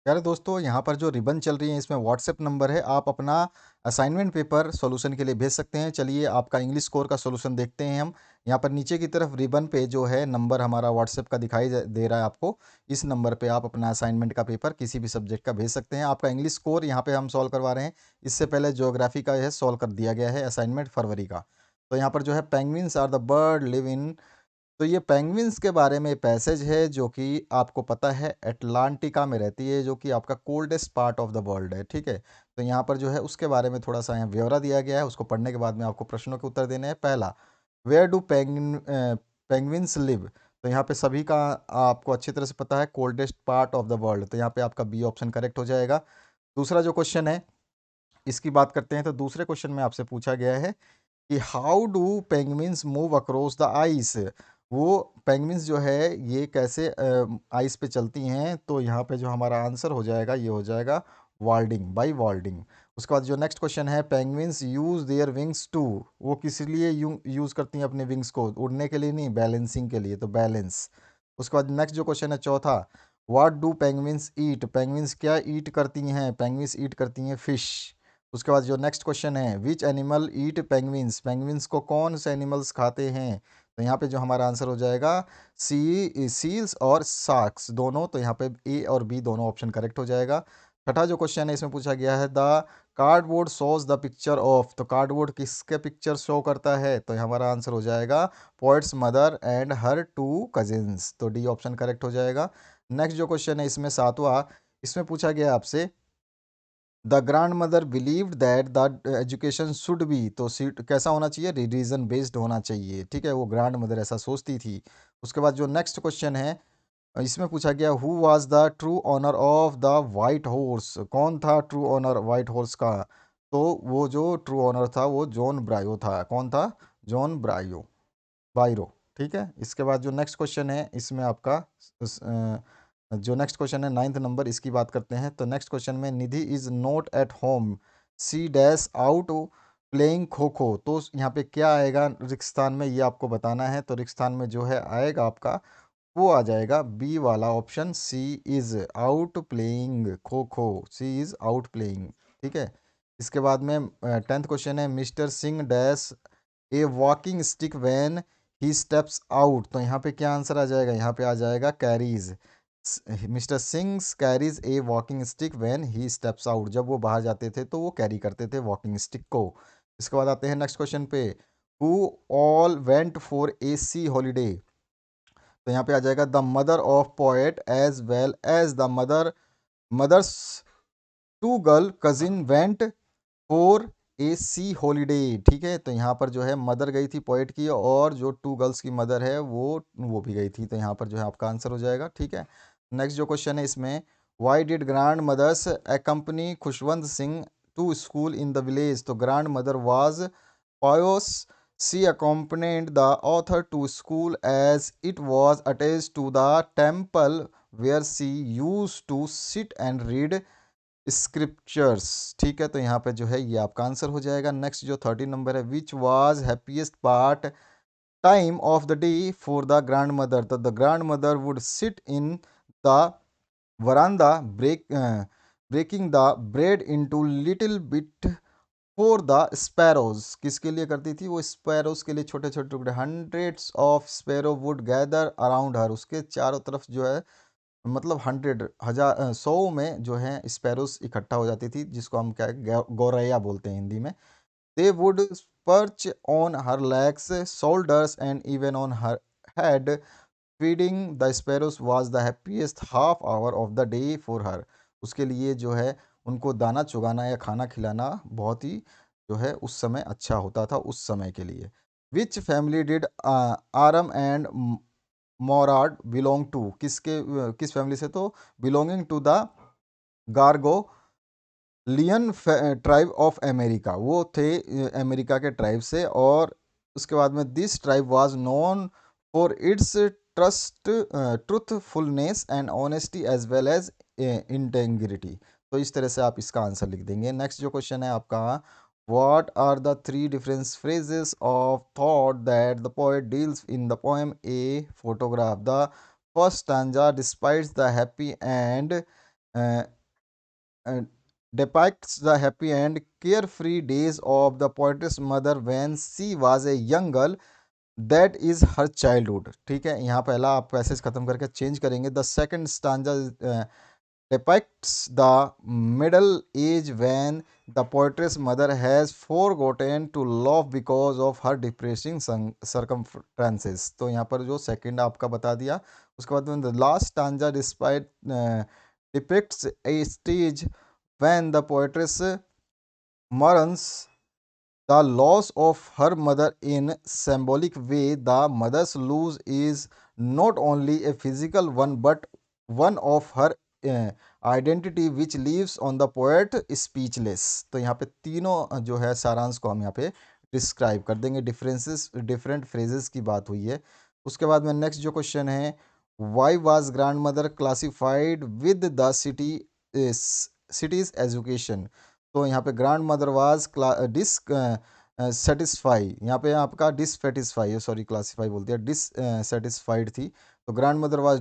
प्यारे दोस्तों, यहाँ पर जो रिबन चल रही है इसमें व्हाट्सएप नंबर है। आप अपना असाइनमेंट पेपर सॉल्यूशन के लिए भेज सकते हैं। चलिए आपका इंग्लिश स्कोर का सॉल्यूशन देखते हैं हम। यहाँ पर नीचे की तरफ रिबन पे जो है नंबर हमारा व्हाट्सएप का दिखाई दे रहा है आपको। इस नंबर पे आप अपना असाइनमेंट का पेपर किसी भी सब्जेक्ट का भेज सकते हैं। आपका इंग्लिश स्कोर यहाँ पे हम सॉल्व करवा रहे हैं। इससे पहले ज्योग्राफी का यह सॉल्व कर दिया गया है असाइनमेंट फरवरी का। तो यहाँ पर जो है penguins are the bird live in. तो ये पेंगुइन्स के बारे में पैसेज है जो कि आपको पता है अटलांटिका में रहती है, जो कि आपका coldest part of the world है। ठीक है, तो यहाँ पर जो है उसके बारे में थोड़ा सा यहाँ ब्यौरा दिया गया है। उसको पढ़ने के बाद में आपको प्रश्नों के उत्तर देने हैं। पहला, वेयर डू पेंगुइन्स लिव। तो यहाँ पे सभी का आपको अच्छी तरह से पता है coldest part of the world, तो यहाँ पे आपका बी ऑप्शन करेक्ट हो जाएगा। दूसरा जो क्वेश्चन है इसकी बात करते हैं। तो दूसरे क्वेश्चन में आपसे पूछा गया है कि how do penguins move across the ice. वो पेंगुइन्स जो है ये कैसे आइस पे चलती हैं। तो यहाँ पे जो हमारा आंसर हो जाएगा ये हो जाएगा वाल्डिंग, बाई वाल्डिंग। उसके बाद जो नेक्स्ट क्वेश्चन है, penguins use their wings to. वो किस लिए यूज करती हैं अपने विंग्स को? उड़ने के लिए नहीं, बैलेंसिंग के लिए, तो बैलेंस। उसके बाद नेक्स्ट जो क्वेश्चन है चौथा, what do penguins eat. Penguins क्या ईट करती हैं? पेंगुइन्स ईट करती हैं फिश। उसके बाद जो नेक्स्ट क्वेश्चन है, which animal eat penguins. Penguins को कौन से एनिमल्स खाते हैं? तो यहाँ पे जो हमारा आंसर हो जाएगा सील्स और शार्क्स दोनों। तो यहाँ पे ए और बी दोनों ऑप्शन करेक्ट हो जाएगा। छठा जो क्वेश्चन है इसमें पूछा गया है, the cardboard shows the picture of. तो कार्डबोर्ड किसके पिक्चर शो करता है? तो हमारा आंसर हो जाएगा poet's mother and her two cousins. तो डी ऑप्शन करेक्ट हो जाएगा। नेक्स्ट जो क्वेश्चन है इसमें सातवां, इसमें पूछा गया आपसे, the grand mother believed that the education should be. तो सीट कैसा होना चाहिए? रिलीजन बेस्ड होना चाहिए। ठीक है, वो ग्रैंड मदर ऐसा सोचती थी। उसके बाद जो नेक्स्ट क्वेश्चन है इसमें पूछा गया, who was the true owner of the white horse. कौन था ट्रू ऑनर वाइट हॉर्स का? तो वो जो ट्रू ऑनर था वो जॉन ब्रायो था। कौन था? John ब्रायो, Biro. ठीक है, इसके बाद जो नेक्स्ट क्वेश्चन है इसमें आपका जो नेक्स्ट क्वेश्चन है नाइन्थ नंबर, इसकी बात करते हैं। तो नेक्स्ट क्वेश्चन में, Nidhi is not at home, C dash out playing kho kho. तो यहाँ पे क्या आएगा रिक्स्थान में, ये आपको बताना है। तो रिक्स्थान में जो है आएगा आपका, वो आ जाएगा बी वाला option, C is out playing kho kho. C is out playing. ठीक है, इसके बाद में टेंथ क्वेश्चन है, Mister Singh dash a walking stick when he steps out. तो यहाँ पे क्या आंसर आ जाएगा? यहाँ पे आ जाएगा carries. Mister Singh carries A walking stick when he steps out. जब वो बाहर जाते थे तो वो कैरी करते थे वॉकिंग स्टिक को। इसके बाद आते हैं नेक्स्ट क्वेश्चन पे, who all went for a sea holiday. तो यहाँ पे आ जाएगा the mother of poet as well as the mother's two girl cousin went for a sea holiday. ठीक है, तो यहाँ पर जो है मदर गई थी पोएट की, और जो टू गर्ल्स की मदर है वो भी गई थी। तो यहाँ पर जो है आपका आंसर हो जाएगा। ठीक है, नेक्स्ट जो क्वेश्चन है इसमें, why did grandmothers accompany Khushwant Singh to school in the village. तो grandmother was pious, she accompanied the author to school as it was attached to the temple where she used to sit and read scriptures. ठीक है, तो यहाँ पे जो है ये आपका आंसर हो जाएगा। नेक्स्ट जो 13 नंबर है, which was happiest part time of the day for the grandmother. तो the grandmother would sit in the verandah breaking the bread into little bit for the sparrows. किसके लिए करती थी? वो sparrows के लिए, छोटे छोटे टुकड़े। Hundreds of sparrow would gather around her. उसके चारों तरफ जो है, मतलब हंड्रेड, हजार, सौ में जो है स्पैरोस इकट्ठा हो जाती थी, जिसको हम क्या गौरैया बोलते हैं हिंदी में। They would perch on her legs shoulders and even on her head. Feeding the sparrows was the happiest half hour of the day for her. उसके लिए जो है उनको दाना चुगाना या खाना खिलाना बहुत ही जो है उस समय अच्छा होता था, उस समय के लिए। Which family did Aram and Mourad belong to. किस फैमिली से? तो belonging to the Garoghlanian tribe of America. वो थे अमेरिका के ट्राइब से। और उसके बाद में, this tribe was known for its trust truthfulness and honesty as well as integrity. तो इस तरह से आप इसका आंसर लिख देंगे। नेक्स्ट जो क्वेश्चन है आपका, what are the three different phrases of thought that the poet deals in the poem A Photograph? The first stanza, despite the happy and depicts the happy and carefree days of the poetess mother when she was a young girl. That is her childhood. ठीक है, यहाँ पहला आप passage खत्म करके change करेंगे। The second stanza depicts the middle age when the poetess mother has forgotten to love because of her depressing circumstances। तो यहाँ पर जो सेकंड आपका बता दिया। उसके बाद में the last stanza despite depicts a stage when the poetess mourns the loss of her mother in symbolic way. The mother's loss is not only a physical one but one of her identity which lives on the poet speechless. तो यहाँ पे तीनों जो है सारांश को हम यहाँ पे डिस्क्राइब कर देंगे। डिफरेंसेस डिफरेंट फ्रेजेस की बात हुई है। उसके बाद में नेक्स्ट जो क्वेश्चन है, why was grand mother classified with the cities education. तो यहाँ पे ग्रैंड मदर वाज सेटिस्फाई, यहाँ पे आपका डिससेटिस्फाई, सॉरी क्लासीफाई बोलते हैं, डिससेटिस्फाइड थी। तो grandmother was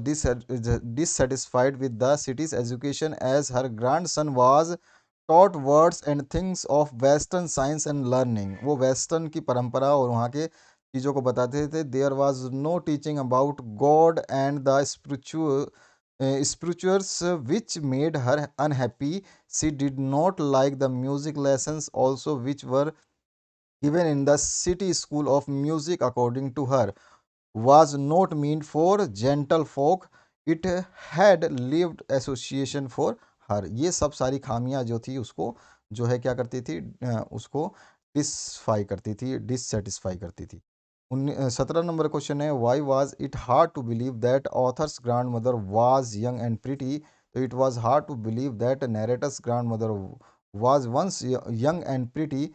dissatisfied with the city's education as her grandson was taught words and things of western science and learning। वो वेस्टर्न की परंपरा और वहाँ के चीज़ों को बताते थे। There was no teaching about God and the spirituals which made her unhappy। She did not like the music lessons also which were given in the city school of music according to her was not meant for gentle folk, it had lived association for her। ये सब सारी खामियां जो थी उसको जो है क्या करती थी, उसको डिसफाई करती थी, डिससेटिस्फाई करती थी। 17 नंबर क्वेश्चन है, why was it hard to believe that author's grandmother was young and pretty. तो it was hard to believe that narrator's grandmother was once young and pretty.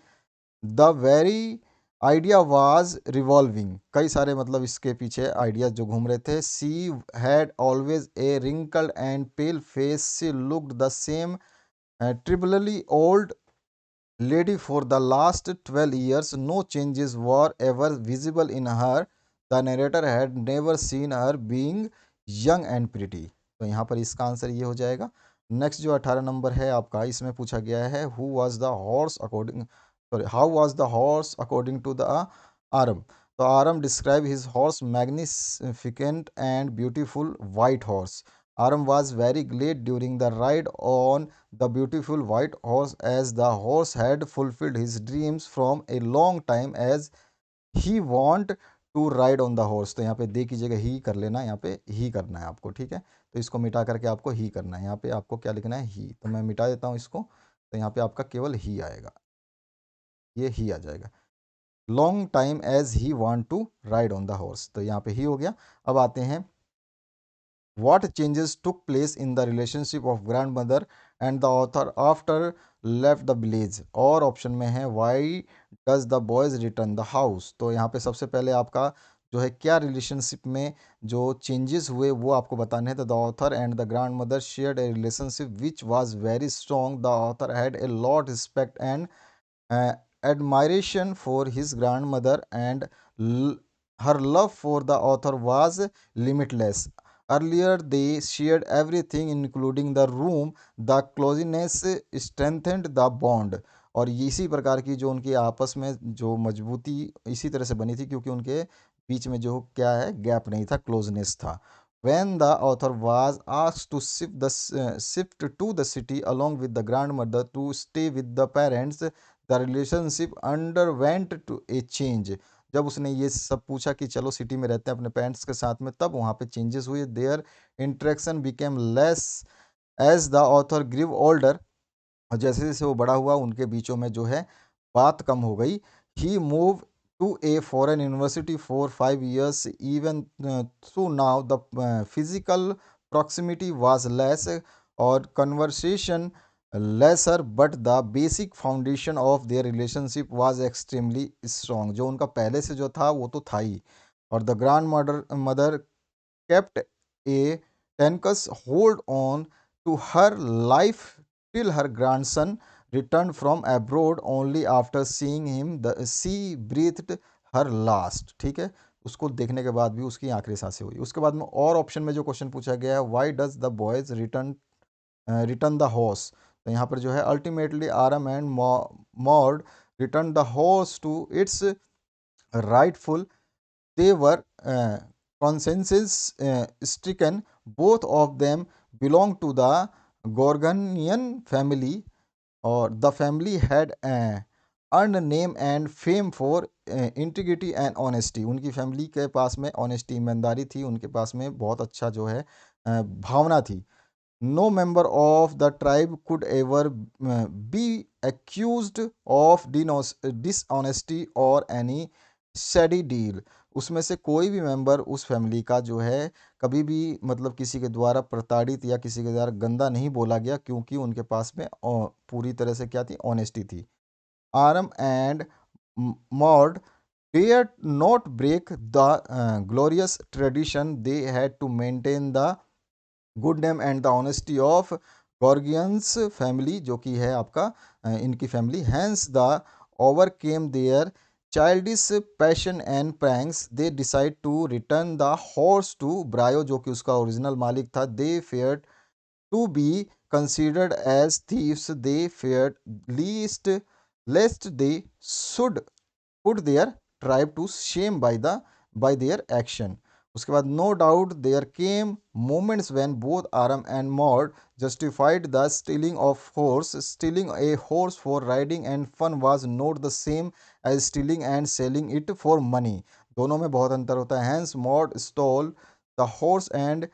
The very idea was revolving, कई सारे मतलब इसके पीछे ideas जो घूम रहे थे। She had always a wrinkled and pale face, she looked the same terribly old lady for the last 12 years, no changes were ever visible in her। The narrator had never seen her being young and pretty। तो यहाँ पर इसका answer ये हो जाएगा। Next जो 18 number है आपका, इसमें पूछा गया है who was the horse according, sorry how was the horse according to the Aram. तो Aram describe his horse magnificent and beautiful white horse. Aram was very glad during the ride on the beautiful white horse as the horse had fulfilled his dreams from a long time as he want to ride on the horse। तो यहाँ पे दे की जगह ही कर लेना, यहाँ पे ही करना है आपको। ठीक है, तो इसको मिटा करके आपको ही करना है। यहाँ पे आपको क्या लिखना है, ही। तो मैं मिटा देता हूँ इसको, तो यहाँ पे आपका केवल ही आएगा, ये ही आ जाएगा। Long time as he want to ride on the horse, तो यहाँ पे ही हो गया। अब आते हैं, what changes took place in the relationship of grandmother and the author after left the village। और ऑप्शन में है why does the boys return the house। तो यहाँ पे सबसे पहले आपका जो है क्या रिलेशनशिप में जो चेंजेस हुए वो आपको बताने हैं। तो the author and the grand mother shared A relationship which was very strong. The author had a lot respect and admiration for his grandmother and her love for the author was limitless। Earlier they shared everything including the room। The closeness strengthened the bond। और इसी प्रकार की जो उनकी आपस में जो मजबूती इसी तरह से बनी थी क्योंकि उनके बीच में जो क्या है गैप नहीं था, क्लोजनेस था। When the author was asked to shift to the city along with the grandmother to stay with the parents, the relationship underwent to a change. जब उसने ये सब पूछा कि चलो सिटी में रहते हैं अपने पेरेंट्स के साथ में, तब वहाँ पे चेंजेस हुए। Their interaction became less as the author grew older. और जैसे जैसे वो बड़ा हुआ उनके बीचों में जो है बात कम हो गई। He move to a foreign university for 5 years even through now the physical proximity was less और conversation lesser but the basic foundation of their relationship was extremely strong. जो उनका पहले से जो था वो तो था ही। और the grand mother kept a tenacious hold on to her life till her grandson returned from abroad only after seeing him the she breathed her last। ठीक है, उसको देखने के बाद भी उसकी आखिरी सांसें हुई। उसके बाद में और ऑप्शन में जो क्वेश्चन पूछा गया है, why does the boys return the horse. तो यहाँ पर जो है ultimately Aram and Mourad return the horse to its rightful. They were consensus stricken. Both of them belonged to the Gorgonian family, or the family had earned name and fame for integrity and honesty. उनकी family के पास में honesty ईमानदारी थी, उनके पास में बहुत अच्छा जो है भावना थी. No member of the tribe could ever be accused of dishonesty or any shady deal. उसमें से कोई भी मेंबर उस फैमिली का जो है कभी भी मतलब किसी के द्वारा प्रताड़ित या किसी के द्वारा गंदा नहीं बोला गया, क्योंकि उनके पास में पूरी तरह से क्या थी, ऑनेस्टी थी. Aram and Mourad dared not break the glorious tradition. They had to maintain the good name and the honesty of Garoghlanians family, जो कि है आपका इनकी family. Hence the overcame their childish passion and pranks. They decide to return the horse to Byro, जो कि उसका original मालिक था. They fear to be considered as thieves. They fear least lest they should put their tribe to shame by their action. उसके बाद no doubt there came moments when both Aram and Maud justified the stealing of horse. Stealing a horse for riding and fun was not the same as stealing and selling it for money. दोनों में बहुत अंतर होता है. Hence Maud stole the horse and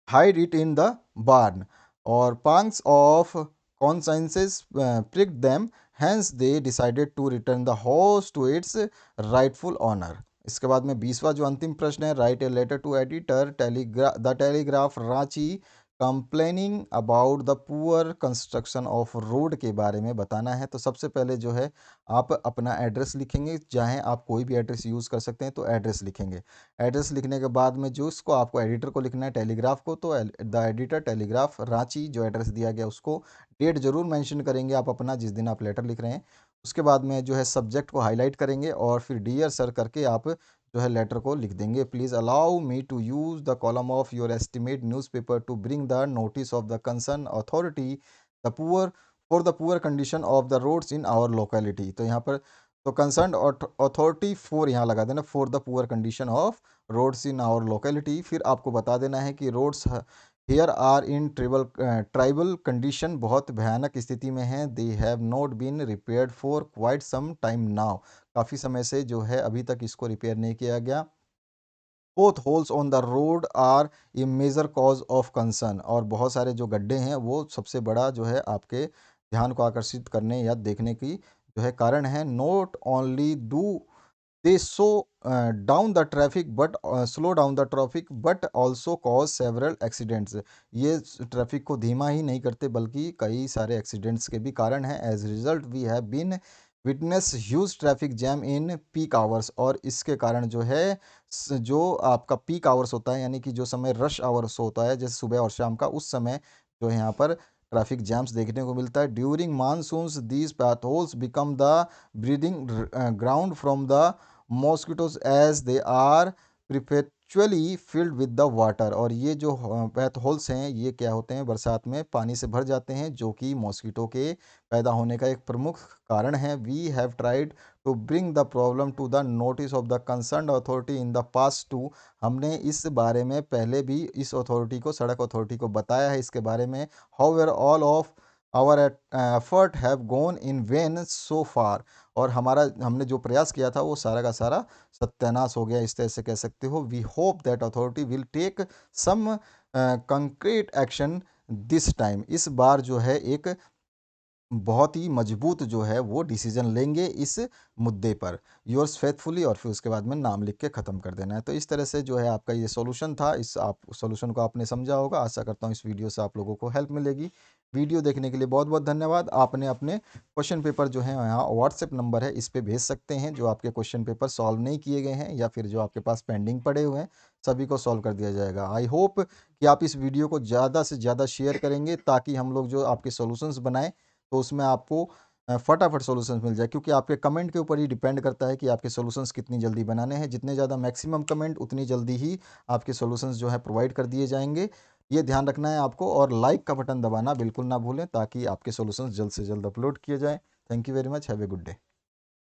hide it in the barn. Or pangs of consciences pricked them. Hence they decided to return the horse to its rightful owner. इसके बाद में 20वां जो अंतिम प्रश्न है, write a letter to editor the Telegraph Ranchi complaining about the poor construction of road के बारे में बताना है. तो सबसे पहले जो है आप अपना एड्रेस लिखेंगे, चाहे आप कोई भी एड्रेस यूज़ कर सकते हैं, तो एड्रेस लिखेंगे. एड्रेस लिखने के बाद में जो इसको आपको एडिटर को लिखना है टेलीग्राफ को, तो द एडिटर टेलीग्राफ रांची जो एड्रेस दिया गया उसको डेट जरूर मेंशन करेंगे आप अपना, जिस दिन आप लेटर लिख रहे हैं. उसके बाद में जो है सब्जेक्ट को हाईलाइट करेंगे और फिर डियर सर करके आप जो है लेटर को लिख देंगे. Please allow me to use the column of your estimate newspaper to bring the notice of the concern authority the poor for the poor condition of the roads in our locality. तो यहाँ पर तो concern authority for यहाँ लगा देना, for the poor condition of roads in our locality. फिर आपको बता देना है कि roads here are in terrible condition, बहुत भयानक स्थिति में हैं. They have not been repaired for quite some time now, काफ़ी समय से जो है अभी तक इसको रिपेयर नहीं किया गया. Potholes on the road are a major cause of concern, और बहुत सारे जो गड्ढे हैं वो सबसे बड़ा जो है आपके ध्यान को आकर्षित करने या देखने की जो है कारण है. Note only do they down the traffic but slow down the traffic but also cause several accidents. ये ट्रैफिक को धीमा ही नहीं करते बल्कि कई सारे एक्सीडेंट्स के भी कारण हैं. As result we have been witness huge traffic jam in peak hours, और इसके कारण जो है जो आपका पीक आवर्स होता है, यानी कि जो समय रश आवर्स होता है जैसे सुबह और शाम का, उस समय जो है यहाँ पर ट्रैफिक जैम्स देखने को मिलता है. During monsoons these potholes become the breeding ground from the mosquitoes as they are perpetually filled with the water. और ये जो पैथ होल्स हैं ये क्या होते हैं, बरसात में पानी से भर जाते हैं, जो कि मॉस्किटो के पैदा होने का एक प्रमुख कारण है. We have tried to bring the problem to the notice of the concern authority in the past too. हमने इस बारे में पहले भी इस अथॉरिटी को, सड़क अथॉरिटी को बताया है इसके बारे में. However all of our effort have gone in vain so far. और हमने जो प्रयास किया था वो सारा का सारा सत्यानाश हो गया, इस तरह से कह सकते हो. We hope that authority will take some concrete action this time. इस बार जो है एक बहुत ही मजबूत जो है वो डिसीजन लेंगे इस मुद्दे पर. योर्स फेथफुली, और फिर उसके बाद में नाम लिख के ख़त्म कर देना है. तो इस तरह से जो है आपका ये सॉल्यूशन था. इस आप सॉल्यूशन को आपने समझा होगा. आशा करता हूँ इस वीडियो से आप लोगों को हेल्प मिलेगी. वीडियो देखने के लिए बहुत बहुत धन्यवाद. आपने अपने क्वेश्चन पेपर जो है यहाँ व्हाट्सएप नंबर है इस पर भेज सकते हैं, जो आपके क्वेश्चन पेपर सॉल्व नहीं किए गए हैं या फिर जो आपके पास पेंडिंग पड़े हुए हैं, सभी को सॉल्व कर दिया जाएगा. आई होप कि आप इस वीडियो को ज़्यादा से ज़्यादा शेयर करेंगे, ताकि हम लोग जो आपके सॉल्यूशंस बनाएं तो उसमें आपको फटाफट सॉल्यूशंस मिल जाए, क्योंकि आपके कमेंट के ऊपर ही डिपेंड करता है कि आपके सॉल्यूशंस कितनी जल्दी बनाने हैं. जितने ज़्यादा मैक्सिमम कमेंट उतनी जल्दी ही आपके सॉल्यूशंस जो है प्रोवाइड कर दिए जाएंगे. ये ध्यान रखना है आपको, और लाइक का बटन दबाना बिल्कुल ना भूलें ताकि आपके सॉल्यूशंस जल्द से जल्द अपलोड किए जाएँ। Thank you very much, have a good day.